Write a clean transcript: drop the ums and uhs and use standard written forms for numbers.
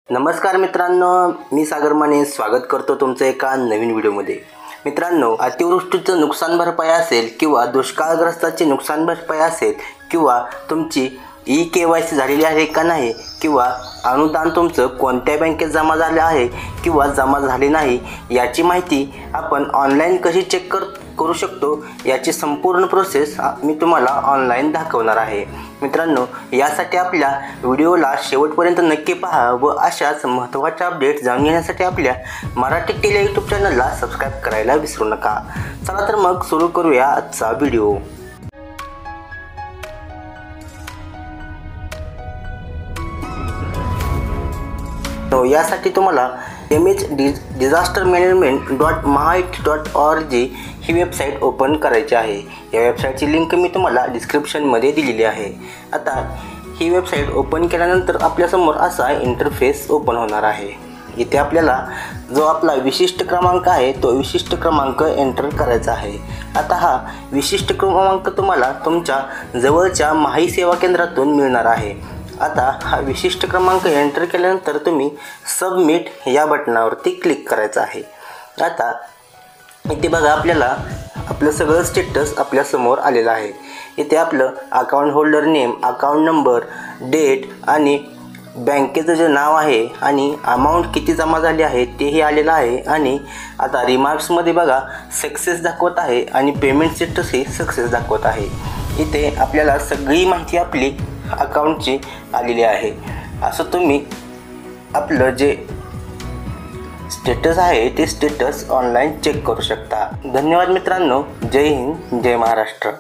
नमस्कार मित्रांनो, मी सागर माने स्वागत करतो तुमचं एका नवीन व्हिडिओमध्ये। मित्रांनो, अतिवृष्टीचं नुकसान भरपाई असेल किंवा दुष्काळग्रस्ताची नुकसान भरपाई असेल किंवा तुमची KYC झालेली आहे का नाही किंवा अनुदान तुमचं कोणत्या बँकेत जमा झाले आहे किंवा जमा झाले नाही याची माहिती आपण ऑनलाईन कशी चेक करू शकतो याची संपूर्ण प्रोसेस मी तुम्हाला ऑनलाईन दाखवणार आहे। मित्रांनो, यासाठी आपल्या व्हिडिओला शेवटपर्यंत नक्की पहा व अशाच महत्त्वाच्या अपडेट जाणून घेण्यासाठी आपल्या मराठी टेली यूट्यूब चॅनलला सबस्क्राईब करायला विसरू नका। चला तर मग सुरू करूया आजचा व्हिडिओ। यासाठी तुम्हाला mhdisastermanagement.mahait.org ही वेबसाईट ओपन करायची आहे। या वेबसाईटची लिंक मी तुम्हाला डिस्क्रिप्शनमध्ये दिलेली आहे। आता ही वेबसाईट ओपन केल्यानंतर आपल्यासमोर असा इंटरफेस ओपन होणार आहे। इथे आपल्याला जो आपला विशिष्ट क्रमांक आहे तो विशिष्ट क्रमांक एंटर करायचा आहे। आता हा विशिष्ट क्रमांक तुम्हाला तुमच्या जवळच्या माही सेवा केंद्रातून मिळणार आहे। आता हा विशिष्ट क्रमांक एंटर केल्यानंतर तुम्ही सबमिट या बटनावरती क्लिक करायचं आहे। आता इथे बघा आपल्याला आपलं सगळं स्टेटस आपल्यासमोर आलेलं आहे। इथे आपलं account holder name, account number, date आणि बँकेचं जे नाव आहे आणि अमाऊंट किती जमा झाली आहे तेही आलेलं आहे। आणि आता रिमार्क्समध्ये बघा सक्सेस दाखवत आहे आणि पेमेंट स्टेटसही सक्सेस दाखवत आहे। इथे आपल्याला सगळी माहिती आपली अकाउंटची आलेली आहे। असं तुम्ही आपलं जे स्टेटस आहे ते स्टेटस ऑनलाईन चेक करू शकता। धन्यवाद मित्रांनो, जय हिंद, जय महाराष्ट्र।